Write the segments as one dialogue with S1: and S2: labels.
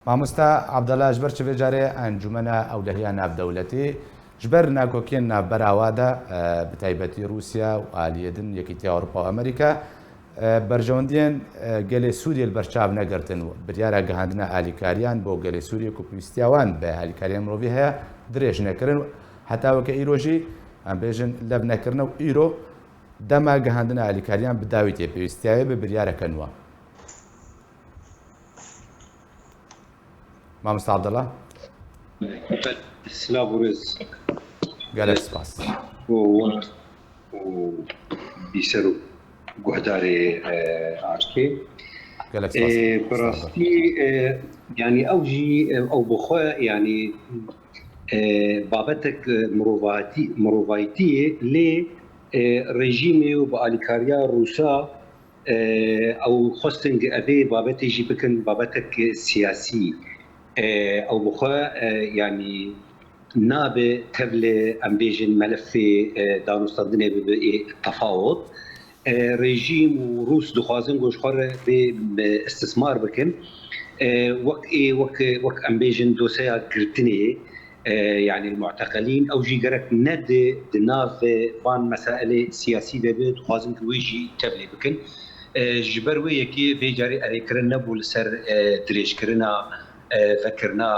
S1: مامۆستا عەبدەڵا ژبەر چ بێجارێ ئەنجومەنە ئەولەهیە ناودەوڵەتی ژبەر ناکۆکیên ناوبەراوادا بتایبەتی رووسیا و ئالیەدن یەکێتیە ئەوروپا و ئەمریکا بەرژەوەندیên gelê Sûriyê li berçav negirtin û biryara gihandina alîkariyan bo gelê Sûriyê ku pîwîstiya wan bi alîkariya mirovî heye dirêj nekirin heta weke îro jî em bêjin lev nekirine û îro dema gihandina alîkariyan bi dawî tê pêwîstiyayê bi biryareke nû. مامۆستا عەبدەڵا
S2: سلااو ڕێز
S1: gelek spas
S2: بیسەر و گوهدارێ ئاشکێ
S1: gelek spas
S2: بەڕاستی ینی ئەو ژی ئەو بخۆ ینی بابەتێک مرۆڤایەتیە لێ ڕێژیمێ و بە ئالیکاریا ڕووسا ئەو خۆستن ئەبێ بابەتێژی بکەن بابەتێک سیاسی ئەو بخۆ ینی نابێ تەبلێ ئەم بێژن مەلەفێ دانوستاندنێ ببێ تەفاوت رژیم و روس دخوازن گۆشخوارە بێ استثمار بکەن وەک ئەم بێژن دۆسەیە گرتنێ يعني المعتقلين او جي جرك ند دناف بان مسائل سياسي دبت خوازن كويجي تبلي بكن جبروي يكي بيجاري اريكرنا بول سر دريش كرنا فكرنا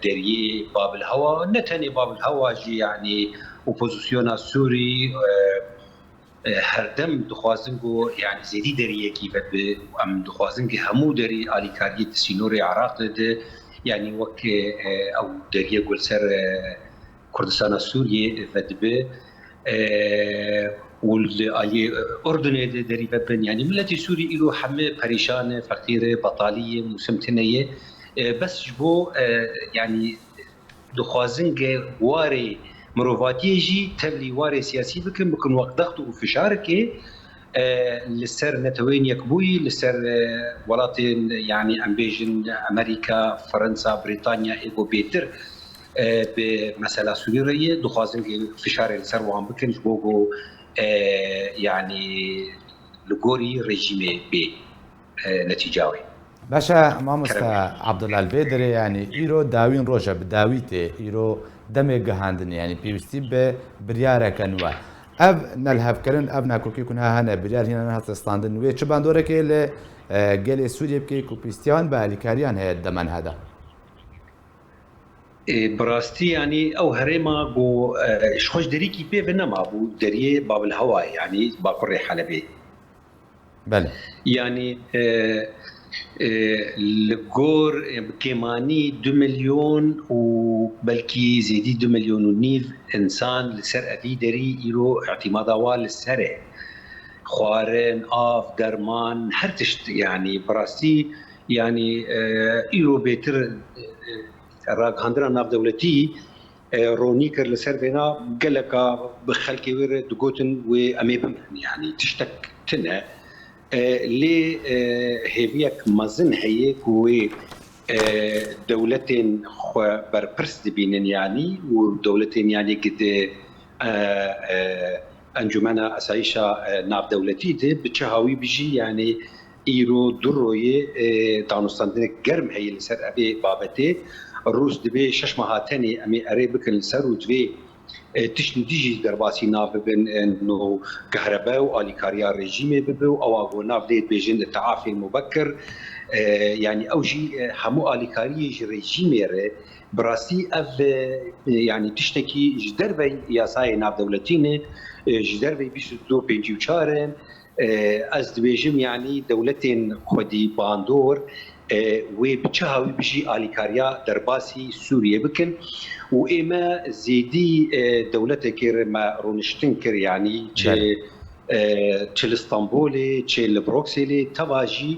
S2: دري باب الهوا نتني باب الهوا جي يعني اوبوزيسيون سوري هردم دخوازنگو يعني زيدي دري كي بد ام دخوازنگ همو دري اليكاري سينوري عراق ده يعني وك او دريه قول سر كردستان سوريا فدبه والآية أردن دري ببن يعني ملتي سوري إلو حمى بريشانة فقيرة بطالية مسمتنية بس جبو يعني دخوازنج واري مروفاتيجي تبلي واري سياسي بكن وقت ضغط وفشارك لسر نتوين يكبوي لسر ولاتين يعني امبيجن امريكا فرنسا بريطانيا ايجو بيتر بمسألة سورية دخوازن فشار لسر وهم بكن جبوغو يعني لغوري ريجيمي بي نتيجاوي
S1: باشا مامۆستا عەبدەڵا البێدرێ يعني ئیرۆ داوین ڕۆژە بداویتێ ئیرۆ دەمێ گەهاندن يعني پێویستی بە بریارەکە نوە ئەv نەلهەبکردن ئەv ناکۆکی کونها هەنە بریار هینە هەستەستاندن وێ چ باندۆرەکەی لە gelê Sûriyê بکەی و پێویستیان بە ئالیکاریان هەیە دەمەن هەدا
S2: براستي يعني او هريما بو شخوش دريكي بي بنما بو دريه باب الهواء يعني باقري حلبي
S1: بله
S2: يعني لغور كيماني 2 مليون وبلكي زيدي 2 مليون ونيف انسان لسر ابي دري يرو اعتماد وال للسرع خوارن اف درمان هرتشت يعني براستي يعني يرو بيتر راق هندرا ناف دولتي رونيكر لسر بينا قلقا بخلكي وير دقوتن واميبم يعني تشتك تنا لي هيفيك مازن هيك و دولتين خو بربرس دبينن يعني ودولتين يعني قد انجمنا اسايشا ناف دولتي دي بتشهاوي بيجي يعني ايرو دروي دانوستاندن گرم هي لسر ابي بابتي الروس دبي شش مهاتني امي اري بكن لسر ودبي تشن ديجي درباسي ناف بن انه كهرباء واليكاريا ريجيمي ببو او اغو ناف ديت بيجن التعافي المبكر يعني اوجي همو اليكاري ريجيمي براسي اف يعني تشتكي جدربي ياساي ناف دولتين جدربي بيش دو بينجي وشارن از دبيجم يعني دولتين خدي باندور وبتشهاوي بيجي اليكاريا درباسي سوريا بكن واما زيدي دولتك ما رونشتنكر يعني تشيل اسطنبول تشيل بروكسل تواجي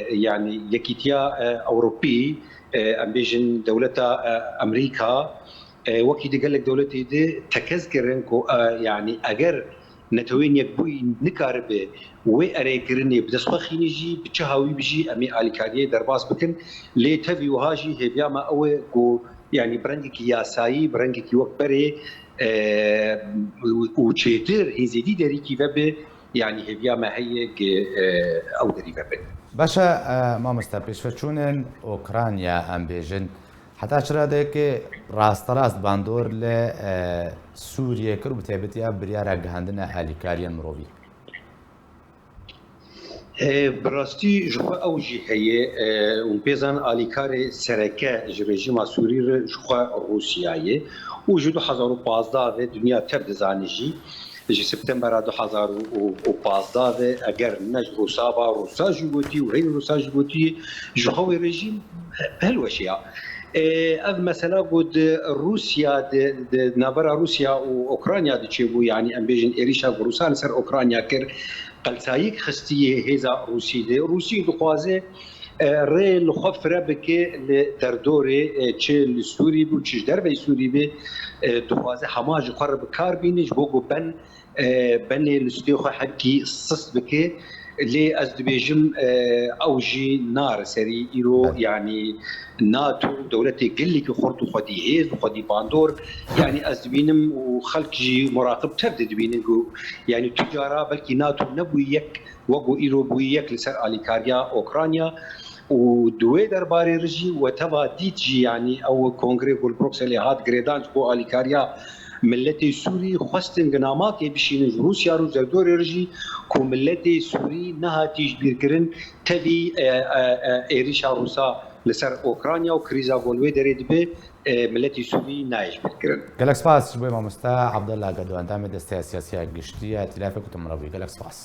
S2: يعني يكيتيا اوروبي ام بيجن دولتا امريكا وكي قال لك دولتي دي تكذكرنكو يعني اجر نتوين يكبوي نكاربه واريكرني بدسخ يجي بتشهاوي بيجي امي اليكاريه درباس بكن لي تفي وهاجي هي ما او جو يعني برنجك ياساي برنجك وكبري وتشيتر هي زيدي دريكي فبه يعني هي ما هي او دري فبه
S1: باشە مامۆستا پێشفەچوونن ئۆکرانیا ئەم بێژن حتا چرادێکی ڕاستەڕاست باندۆر لە سووریە کرد و تایبەتیە بریارە گەهاندنە ئالیکاریان مرۆڤی.
S2: براستی جخوا ئەوژی هەیە و پێزان ئالیکارێ سەرەکە ji rejima Sûrî re jixwe Rûsyayê û ji 2015 ve duniya tev dizanî jî ji septembera 2015 ve eger ne ji Rûsava Rûsa jî gotî û heyî Rûsa jî gotî ji xwe wê rejîm helweşiya. Ev mesela got Rûsya di navbera Rûsya û Okrayna diçêbû yanî em bêjin êrişa Rûsa li ser Okrayna kir قلسایک خستیه هیزا روسی ده روسی دخوازه ری لخوا فره بکه دردوره چه لسوری بو چه در وی سوری به دخوازه هماج قرر بکار بینش بوگو بن لستی خو حکی صص بکه لی از دبیجم اوجی نار سری ایرو یعنی ناتو دولتی قلی که خورد خودی هیز خودی باندور یعنی از دبینم و خلق جی مراقب تبد دبینن یعنی تجارة بلکه ناتو نبوی یک وگو ایرو بوی یک لسر آلیکاریا اوکرانیا و دوی درباره رجی و تبا دیت جی یعنی او کنگره گل بروکسلی هات گریدانج بو آلیکاریا ملت سوری خواستن گنامات بشین روسیا رو زردور رجی کو ملت سوری نهاتیش بیرکرن تبی ایریشا روسا لسر اوکرانیا و کریزا گلوی درید به ملت سوری نایش بیرکرن.
S1: گەلەک سپاس بۆی مامۆستا عەبدەڵڵا گەدوان دامێ دەستەیە سیاسیە گشتیە تیلافێک وتم ڕەوی گەلەک سپاس.